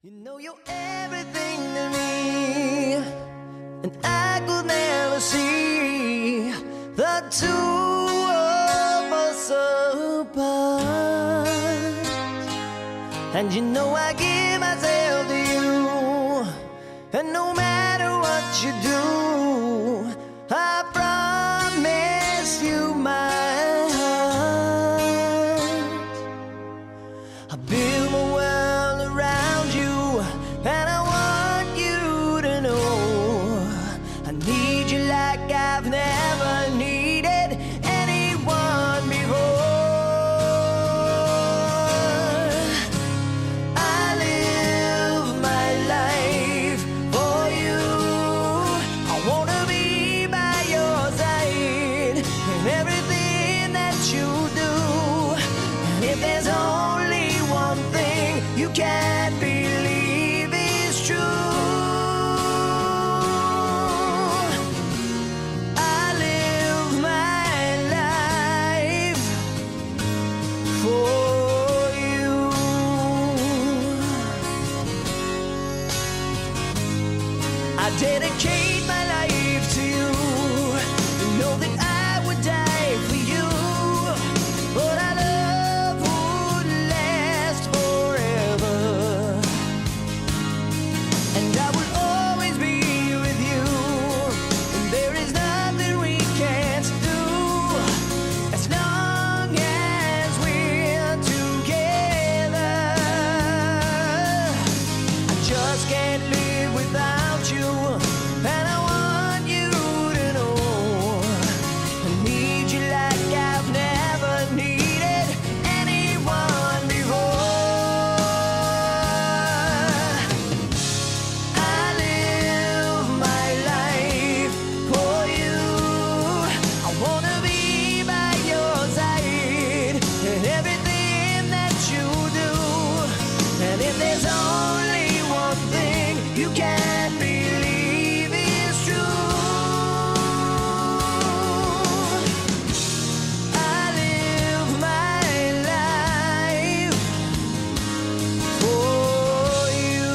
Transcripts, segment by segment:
You know you're everything to me, and I could never see the two of us apart. And you know I give myself to you, and no matter what you do, I promise you my heart. I build my world around you, and I want you to know I need you like I've never needed anyone before. I live my life for you. I wanna be by your side in everything that you do. And if there's only one thing you can't believe is true, I live my life for you. I dedicate my life to you. You know that I would die for you, but our love would last forever. there's only one thing you can't believe is true. I live my life for you.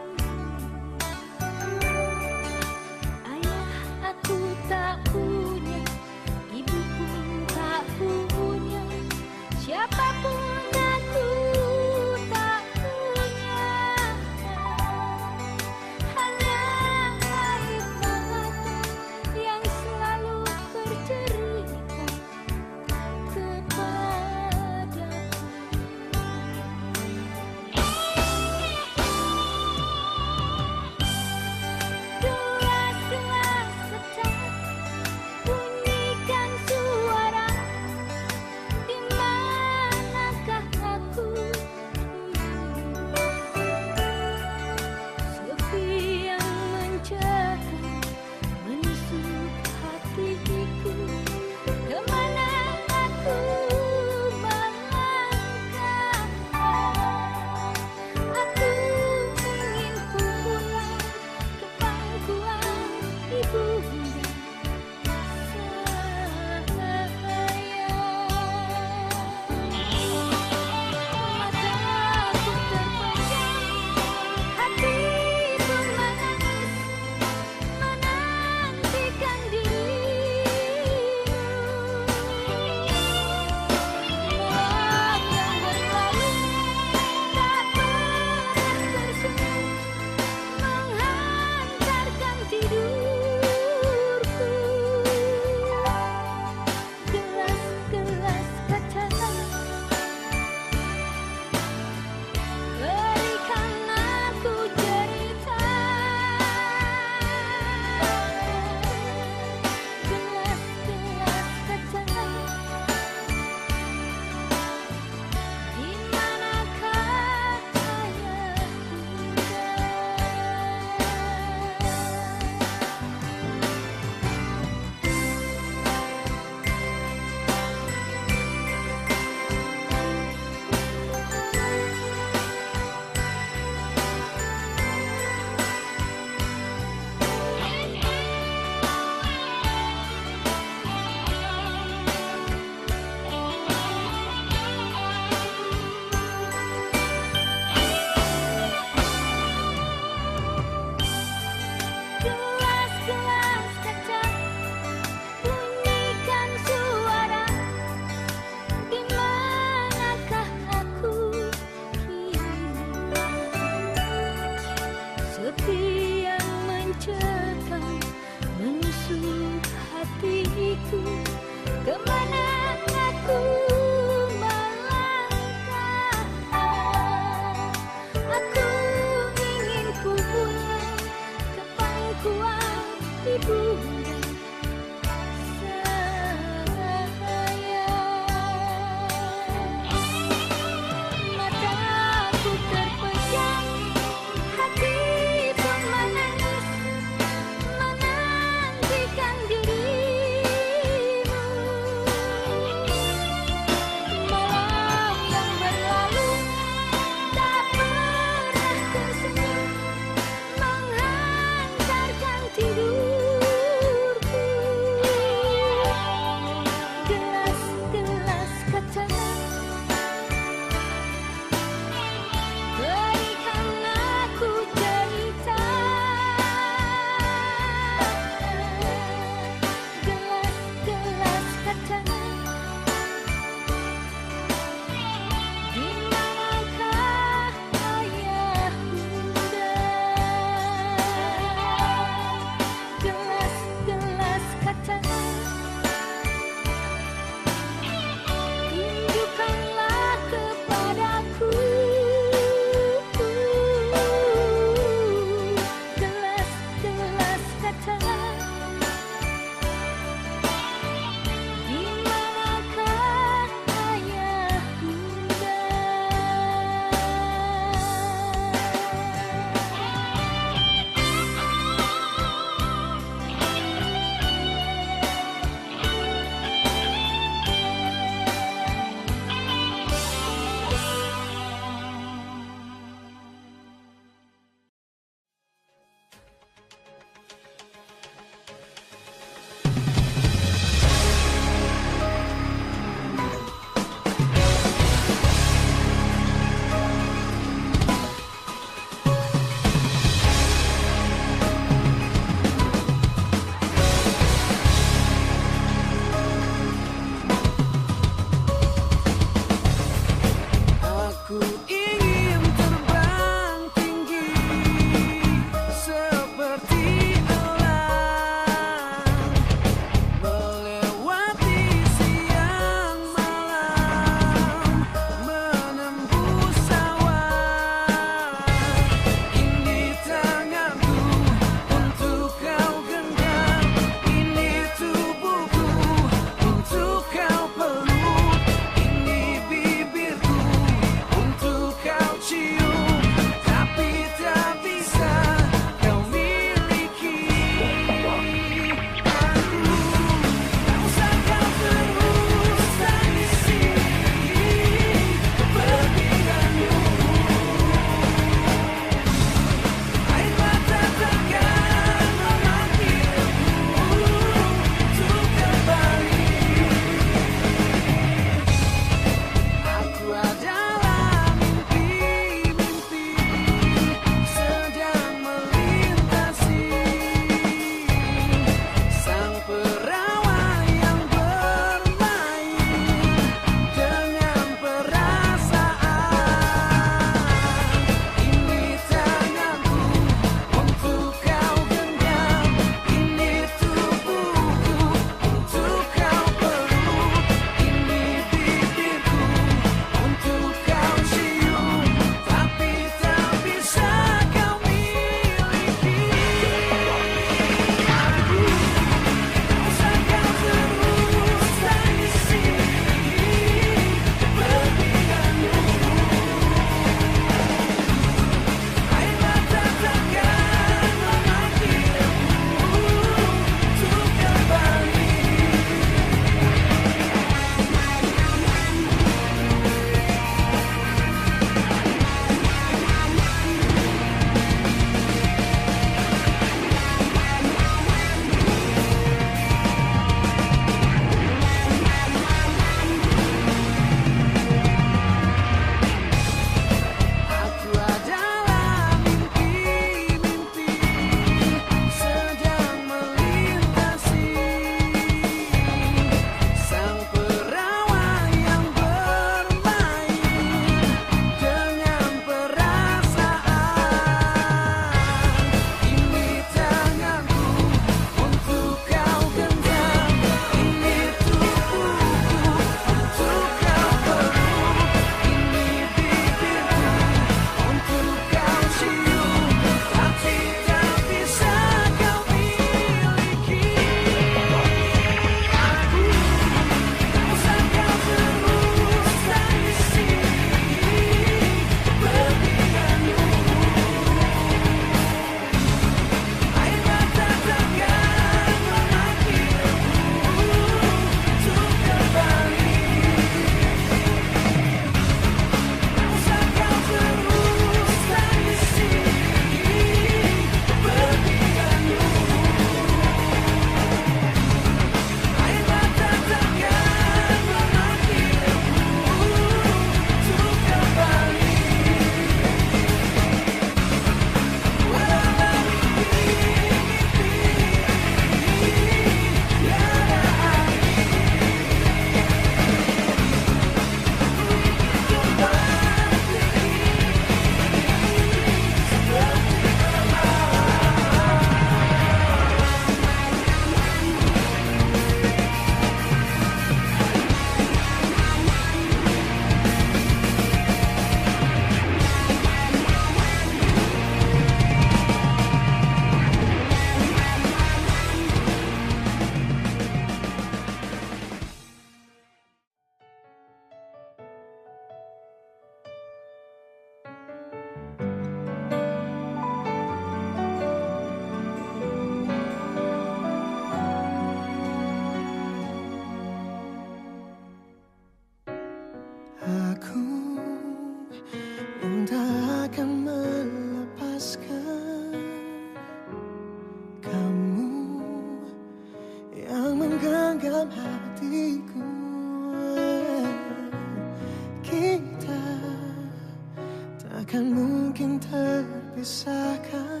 terpisahkan.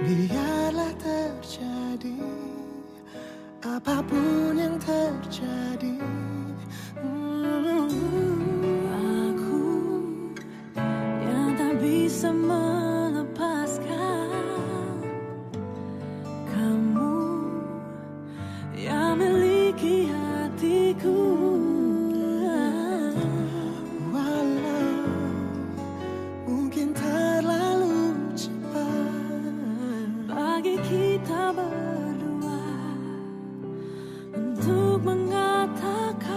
Biarlah terjadi apapun yang terjadi. Aku yang tak bisa melepaskan kamu yang miliki hatiku. Walau mungkin terlalu cepat Bagi kita berdua untuk mengatakan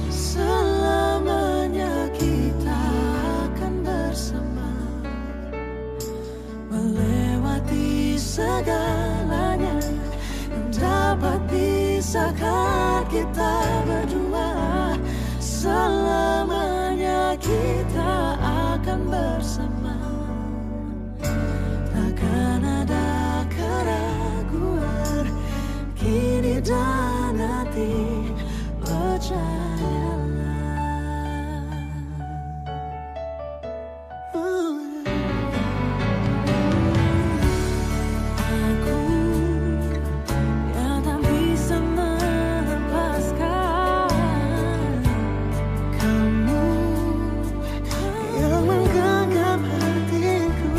selamanya kita akan bersama, melewati segalanya yang dapat pisahkan kita berdua. Selamanya kita akan bersama, takkan ada keraguan kini dan nanti, percayalah. aku yang tak bisa melepaskan Kamu yang menggenggam hatiku,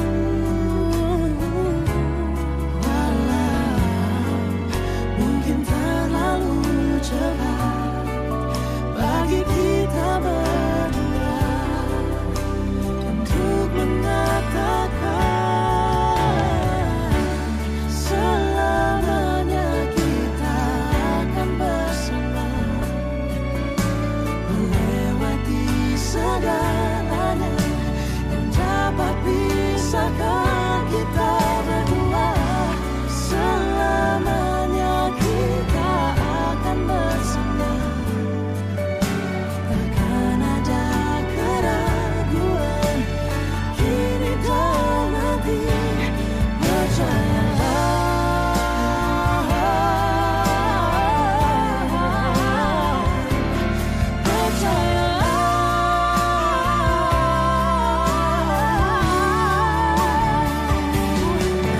walau mungkin terlalu cepat bagi kita berdua untuk mengatakan selamanya kita akan bersama, melewati segalanya yang dapat pisahkan kita berdua. Selamanya kita akan bersama, takkan ada keraguan kini dan nanti,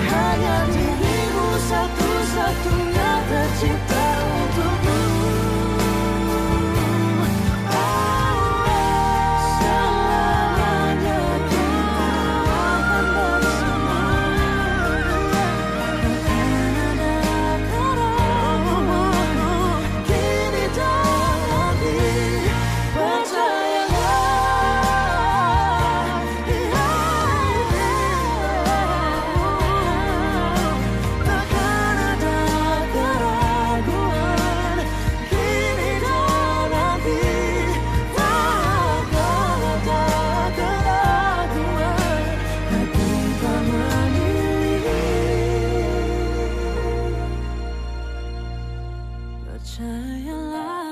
hanya dirimu satu-satunya tercipta untukku. Selamanya kita akan bersama, takkan ada keraguan kini dan nanti, percayalah. Takkan ada keraguan kini dan nanti, takkan ada keraguan hati tak memilih. percayalah.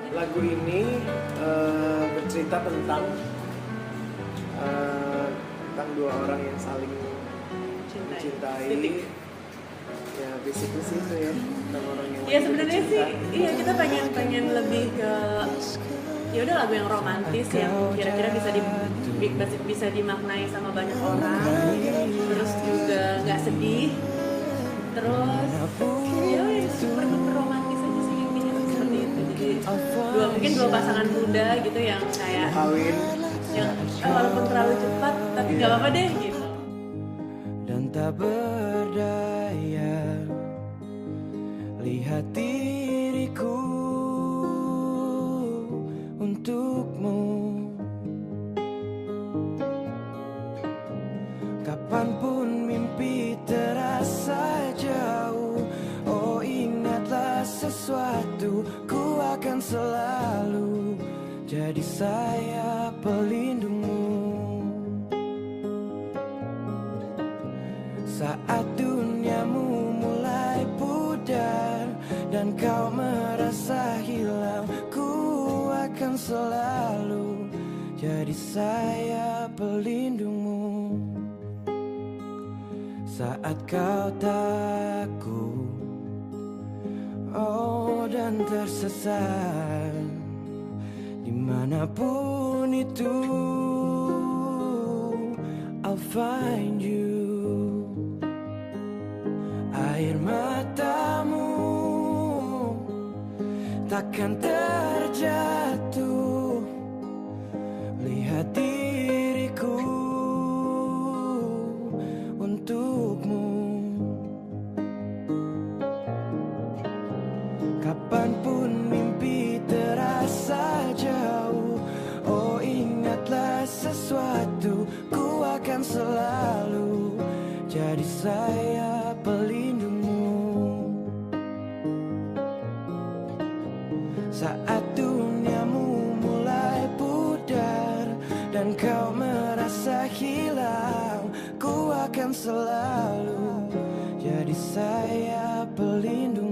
Lagu ini bercerita tentang dua orang yang saling mencintai. Ya basically sih itu ya, tentang orang yang Ya sebenarnya sih, iya kita pengen lebih ke ya udah lagu yang romantis yang kira-kira bisa dimaknai sama banyak orang, terus juga nggak sedih, terus ya super romantis aja sih intinya seperti itu. Jadi mungkin dua pasangan muda gitu yang kayak kawin yang walaupun terlalu cepat tapi nggak apa-apa deh gitu. Dan tak berdaya lihat diriku untukmu. Kapanpun mimpi terasa jauh, oh ingatlah sesuatu, ku akan selalu jadi sayap pelindungmu. Saat duniamu mulai pudar, dan kau merasa hilang, ku akan selalu jadi sayap pelindungmu. Saat kau takut, oh dan tersesat, dimanapun itu, I'll find you. Air matamu takkan terjatuh, lihat diriku untukmu. Kapanpun mimpi terasa jauh, oh ingatlah sesuatu, ku akan selalu jadi sayap pelindungmu. Saat duniamu mulai pudar dan kau merasa hilang, ku akan selalu jadi sayap pelindungmu.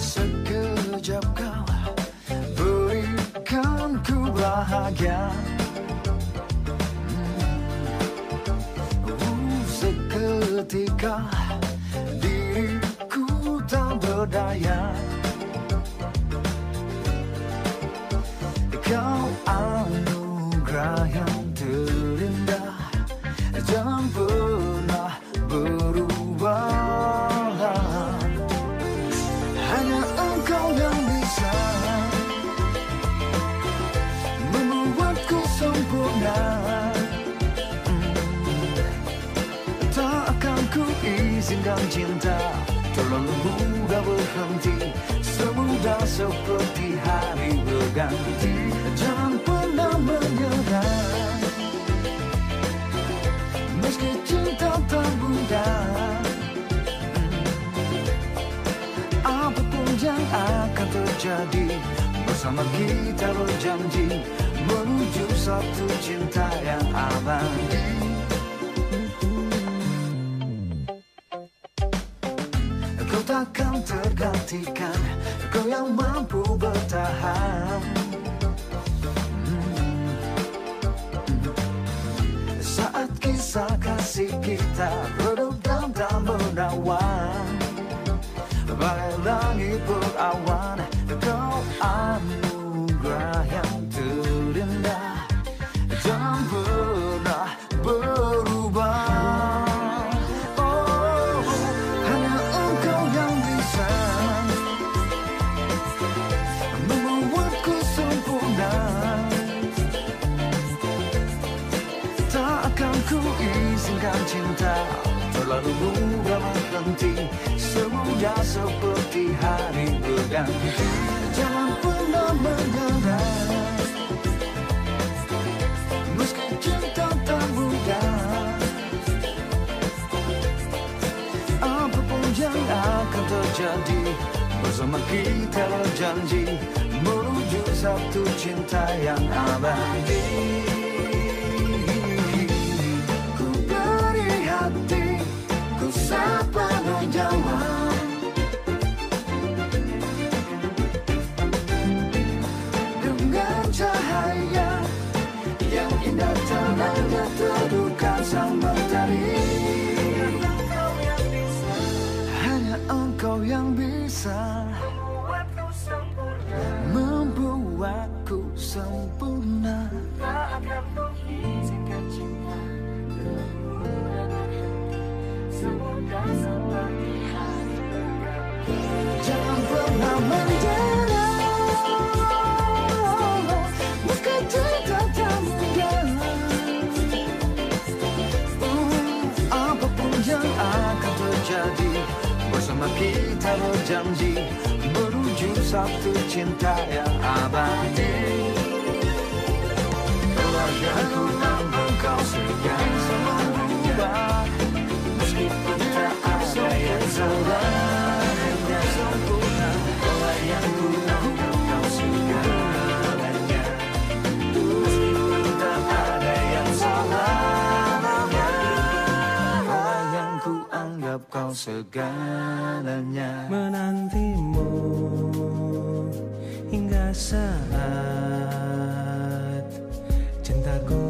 Sekejap kau berikan ku bahagia, seketika diriku tak berdaya. Kau anugerah yang terindah, jangan pernah berubah. Hanya engkau yang bisa membuatku sempurna. Tak akan ku izinkan cinta terlalu mudah berhenti, semudah seperti hari berganti. Jangan pernah menyerah, meski cinta tak mudah. Apapun yang akan terjadi, bersama kita berjanji menuju satu cinta yang abadi. Kau takkan tergantikan, kau yang mampu bertahan. Saat kisah kasih kita redup dan menawan, bagai langit berawan, kau anugerah yang terindah, jangan pernah berubah. Oh, hanya engkau yang bisa membuatku sempurna. Tak akan ku izinkan cinta terlalu mudah berhenti, semudah seperti hari berganti. Jangan pernah menyerah, meski cinta tak mudah. Apapun yang akan terjadi, bersama kita berjanji menuju satu cinta yang abadi. Ku beri hati, ku sepenuh nyawa, dengan cahaya yang indah terangnya terduka sang mentari. Hanya engkau yang bisa membuatku sempurna. Tak akan mengizinkan cinta semudah seperti hari berganti. Jangan pernah menyerah, meski cinta tak mudah. Apapun bersama kita berjanji menuju satu cinta yang abadi. Keluargaku dan engkau sekian semua berubah, meskipun tak ada yang salah, hanya sempurna. Keluargaku dan engkau segalanya, meskipun tak ada yang salah, yang ku anggap kau segalanya. Menantimu hingga saat cintaku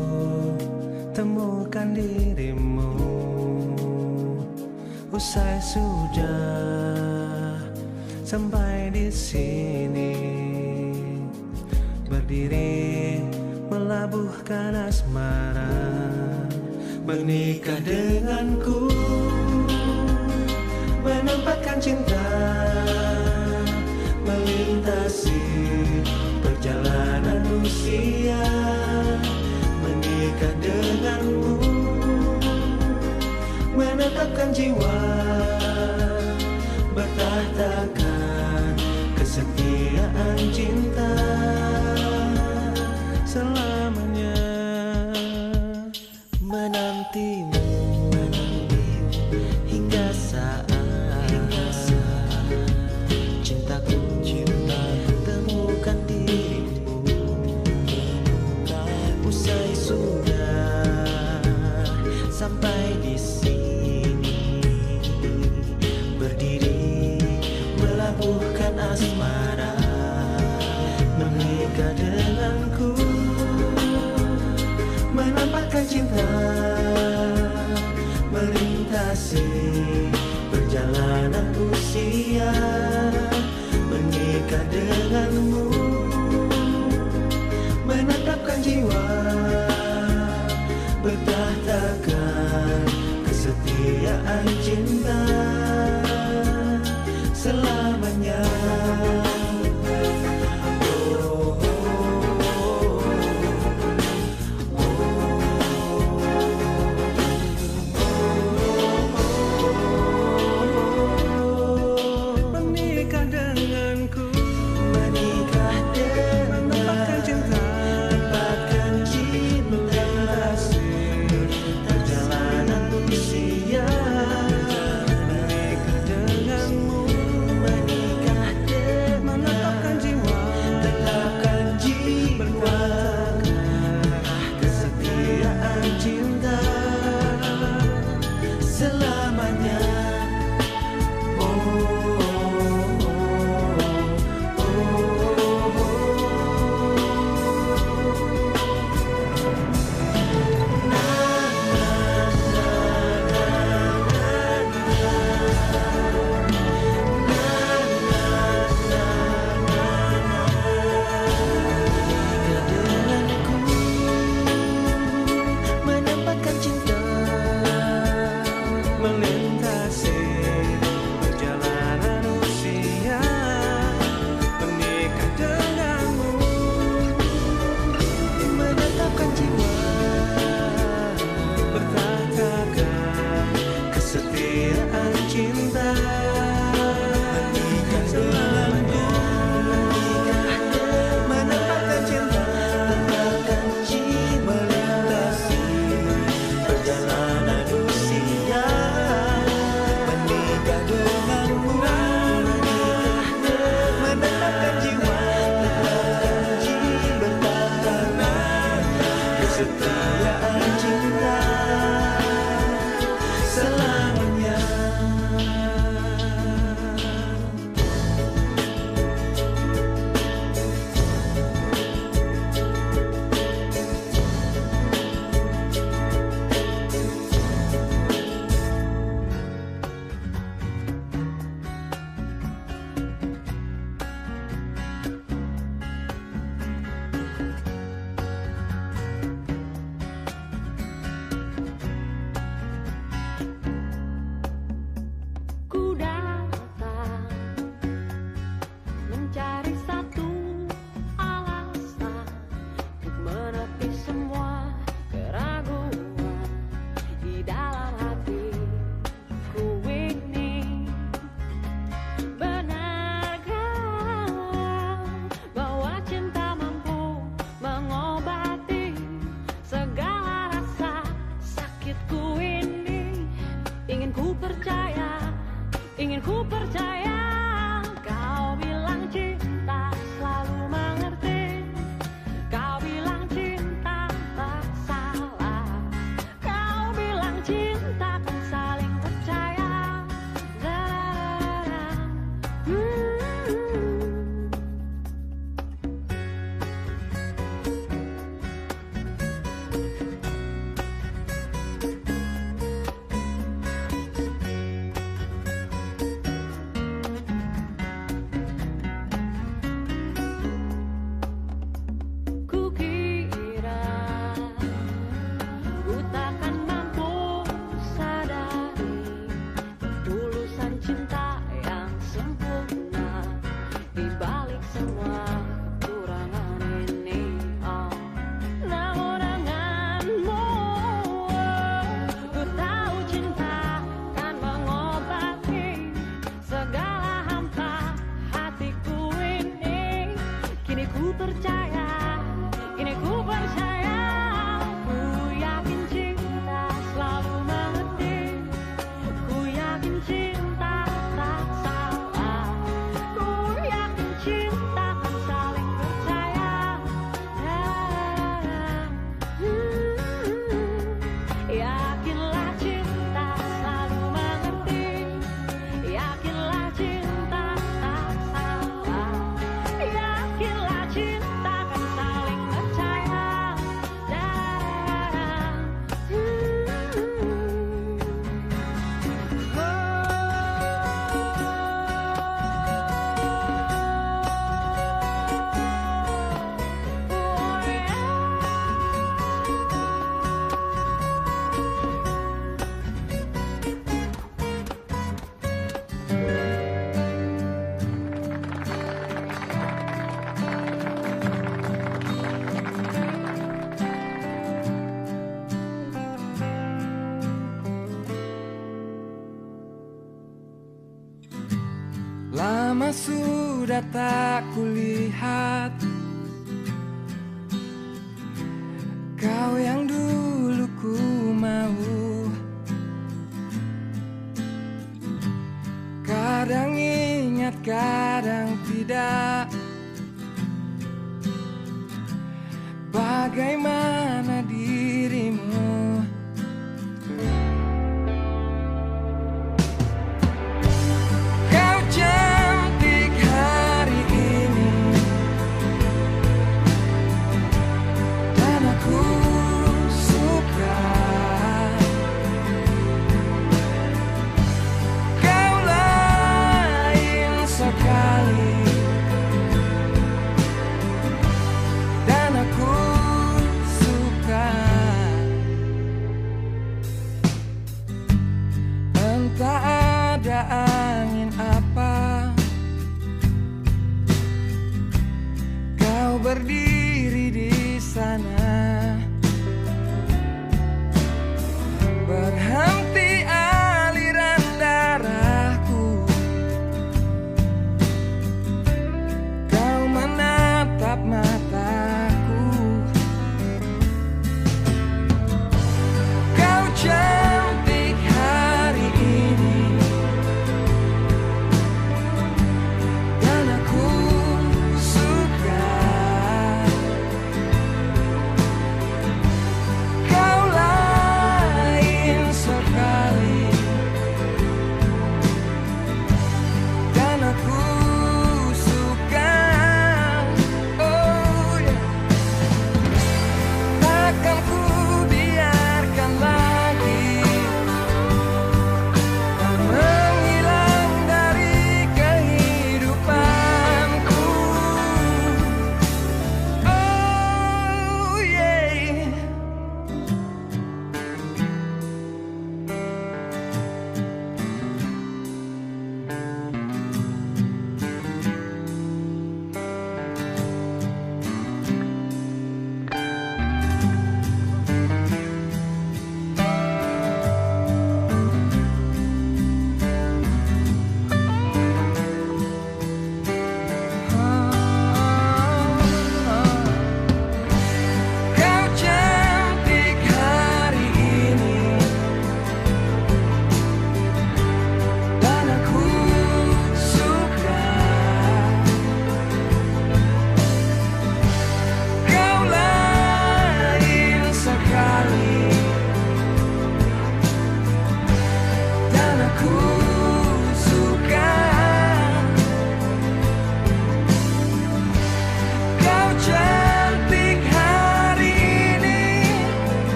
temukan dirimu. Usai sudah sampai di sini, berdiri melabuhkan asmara, menikah denganku, menempatkan cinta, melintasi perjalanan usia, menikah denganmu, menetapkan jiwa, bertahtakan kesetiaan cinta selamanya. Menantimu hingga saat cintaku temukan dirimu. Usai sudah sampai di sini, berdiri melabuhkan asmara, menikah denganku, menampakkan cinta, melintasi perjalanan usia, menikah denganmu, menetapkan jiwa, bertahtakan kesetiaan cinta selamanya. Menikah denganku, menikah dengan menempatkan cinta, menempatkan cinta, perjalanan usia, menikah denganmu, menikah dengan menetapkan jiwa, tetapkan jiwa, kesetiaan cinta selamanya. Menempatkan cinta, percaya, ingin ku percaya. Kau bilang cinta selalu mengerti. Kau bilang cinta tak salah. Kau bilang cinta kan saling percaya. Da-da-da-da. Kukira ku takkan mampu sadari tulusan cinta yang sempurna di balik semua kekurangan ini. Oh. Namun denganmu, ku tahu cinta kan mengobati segala hampa hatiku ini. Kini ku percaya, kini ku percaya. Ku yakin cinta selalu mengerti. Ku yakin cinta tak salah. Ku yakin cinta kan saling percaya. Yakinlah cinta selalu mengerti. Yakinlah cinta tak salah. Yakinlah cinta kan saling percaya. Lama sudah tak kulihat kau yang dulu ku mau. Kadang ingat, kadang tidak. Bagaimana dirimu? Kau cantik hari ini dan aku suka. Kau lain sekali dan aku suka. Entah ada angin apa, kau berdiri di sana. Berhenti aliran darahku, kau menatap mataku. Kau cantik hari ini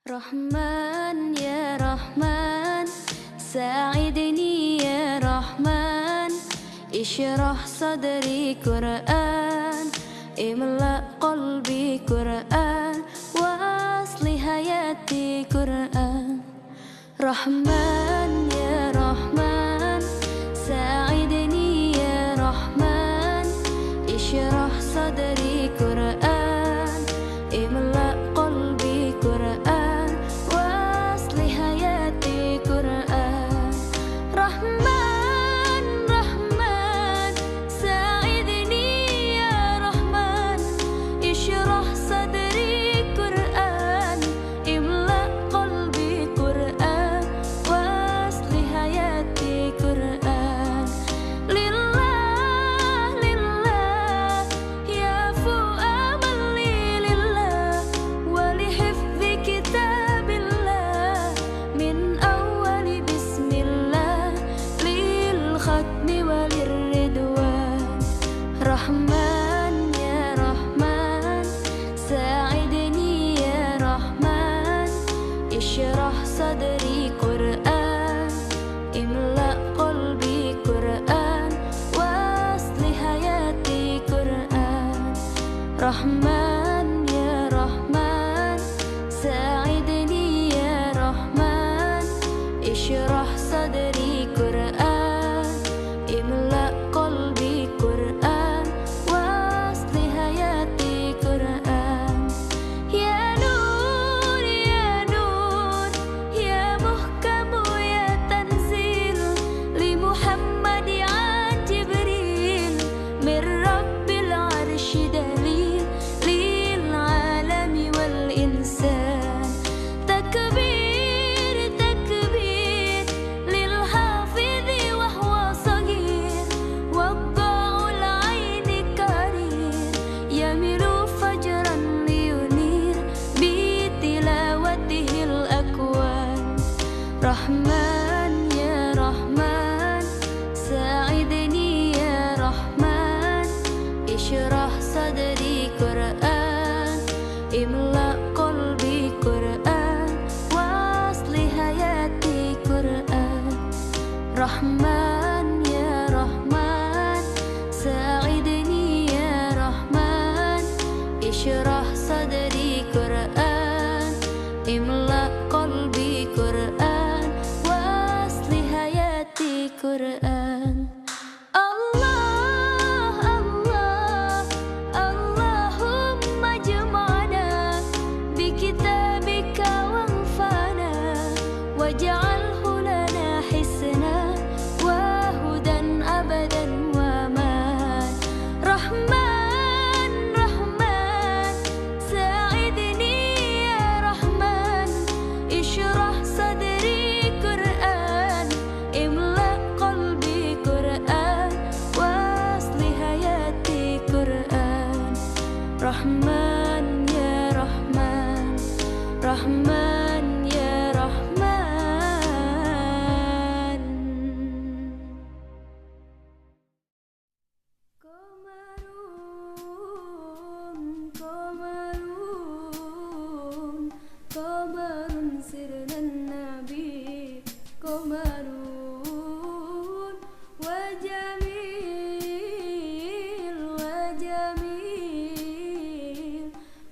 Rahman ya Rahman, sa'idni ya Rahman, ishrah sadri Qur'an, imla qalbi Qur'an, wa asli hayati Qur'an. Rahman ya Rahman, sa'idni ya Rahman, ishrah sadri Qur'an, imla qalbi Qur'an, wa asli hayati Qur'an. Rahman, Rahman, sa'idni ya Rahman, ishrah sadri Qur'an, imla qalbi Qur'an, wa asli hayati Qur'an. Lillah, lillah, ya fu'amal lillah, wa lihifzi kitabillah, min awali bismillah, lil khatmi walir ridwan. Rahman ya Rahman, sa'idni ya Rahman, ishrah sadri Qur'an, imla qalbi Qur'an, wa asli hayati Qur'an. Rahman ya Rahman, sa'idni ya Rahman, ishrah sadri Qur'an, imla qalbi Qur'an, wa asli hayati Qur'an. Ya Nur, ya Nur, ya muhkamu ya tanzil, li Muhammad an Jibril, min Rabbil arshi dalil, lil alami wal insan. Takbir, takbir, lil hafidhi wa huwa saghir, wadda'ul aini karir, yamilu fajran liyunir, bi tilawatihil akwan. Rahman ya Rahman, sa'idni ya Rahman, ishrah sadri Qur'an, imla qalbi Qur'an, wa asli hayati Qur'an. Rahman ya Rahman, sa'idni ya Rahman, ishrah sadri Qur'an, imla qalbi Qur'an, wa asli hayati Qur'an. Allah, Allah, Allahumma jama'na bi kitabika wanfa'na, waj'alhu lana hisna wa hudan abadan wa aman. Rahman, Rahman, sa'idni ya Rahman, ishrah sadri Qur'an, imla qalbi Qur'an, wa asli hayati Qur'an. Rahman ya Rahman, Rahman ya Rahman. Qamarun, qamarun, qamarun sirnan nabi, qamarun, wa jamil, wa jamil,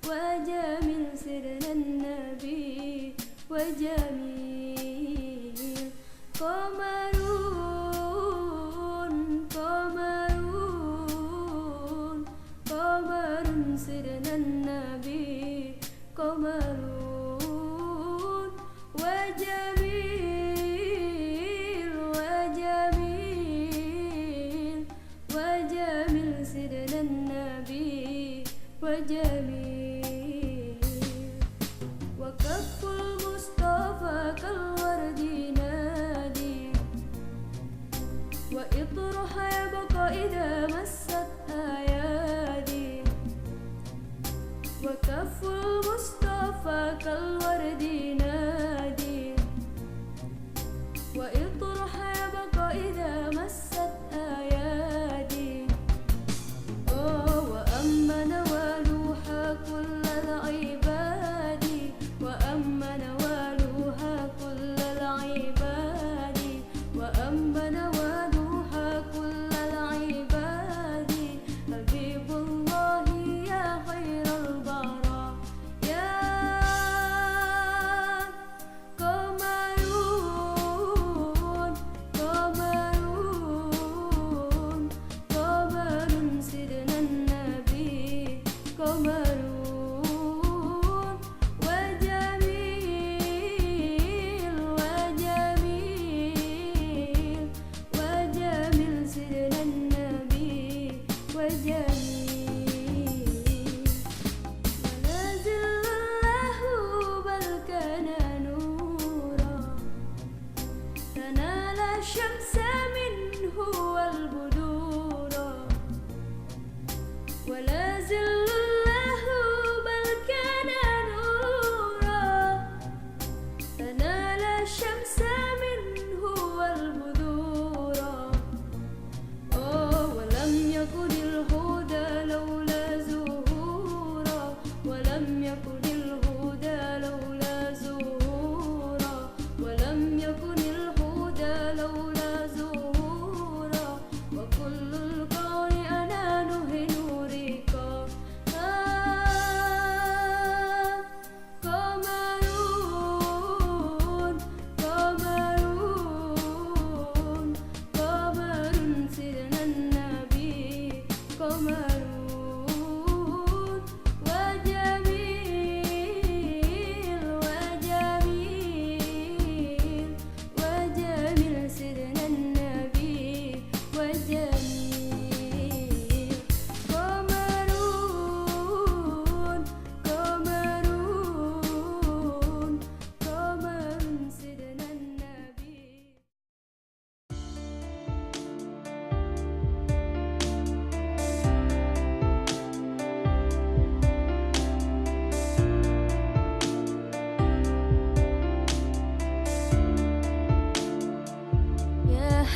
wa jamil sirnan nabi, wa jamil. Qamarun, qamarun, qamarun sirnan nabi, qamarun, wa jamil, wa jamil, wa jamil sirnan nabi, wa jamil. Wa kafful Mustafa kal wardi nadi, wa itruha yabqa idha massat ayadi. Wa kafful Mustafa kal wardi nadi, wa itruha yabqa idha massat ayadi. Oh, wa amma nawaluha kullal ibadi, wa amma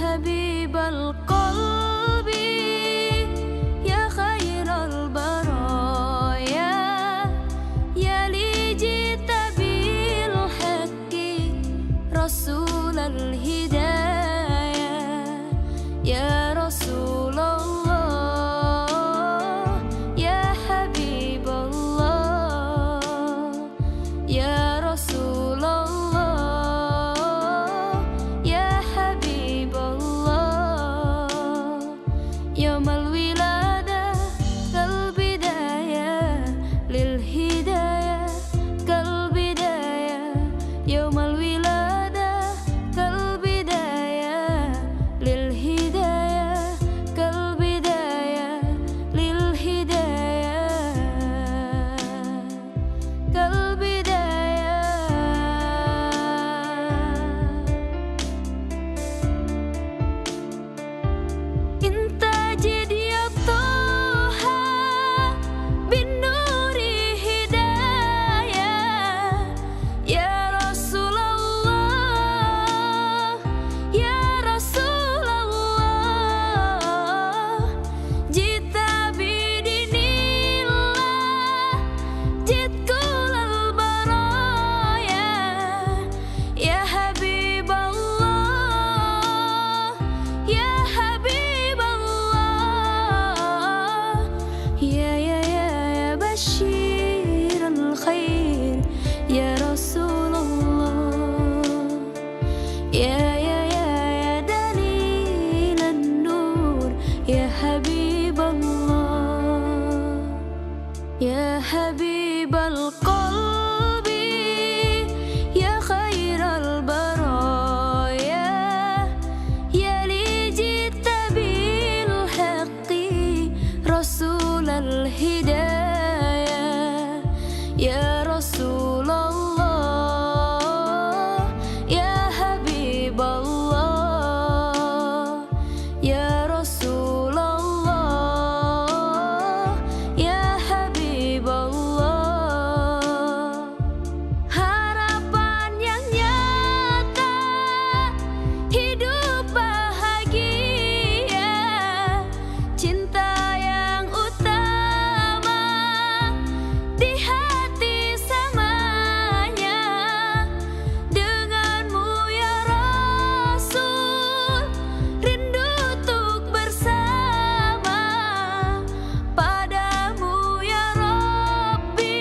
حبيب القلب يا خير البرايا يا لي جئت بالحق رسول الهدايا يا رسول الله يا حبيب الله يا رسول الله يا حبيب الله يوم الولادة كالبداية للهداية كالبداية يوم الولادة كالبداية للهداية كالبداية للهداية كالبداية انت جد يا طه بالنور هداية يا رسول الله يا رسول الله جئت بدين الله جئت كل البرايا يا حبيب الله يا حبيب الله يا بشير الخير يا رسول الله يا دليل النور يا حبيب الله يا حبيب القلب يا خير البرايا يا لي جئت بالحق رسول الهدايا يا رسول الله يا حبيب الله يا رسول الله يا حبيب الله harapan yang nyata hidup bahagia cinta yang utama di hati semuanya denganmu ya Rasul rindu untuk bersama padamu ya Rabbi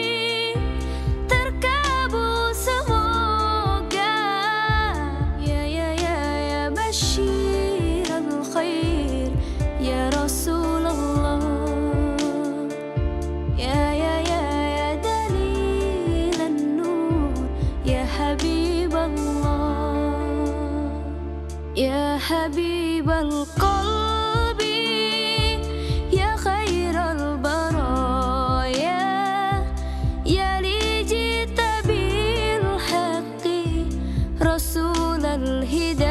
terkabul semoga ya bashir al-khair ya Rasulullah ya dalil an-nur ya habib Allah ya habib al-qalbi ya khair al-baraya ya li jita bil haqqi rasul al-hidayah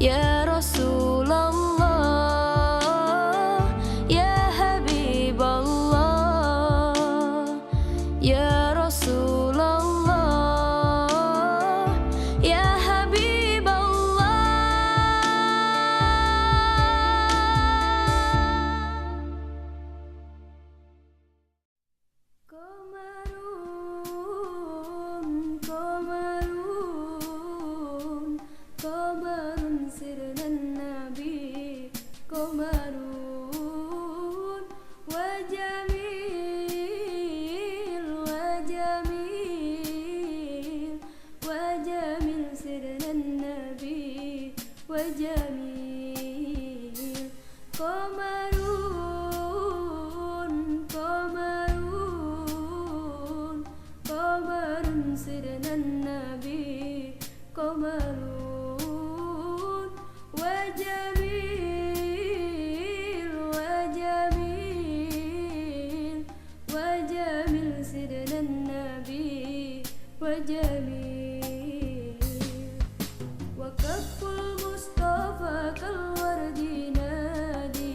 ya Rasulullah ya habib Allah ya Rasulullah ya habib Allah Qamarun sirna nabi Qamarun wa jamil sirna nabi wa jamil Qamarun sirna nabi Qamarun wa jamil sirna nabi wa jamil wa kaful mustafa kal wardi nadi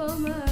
قمر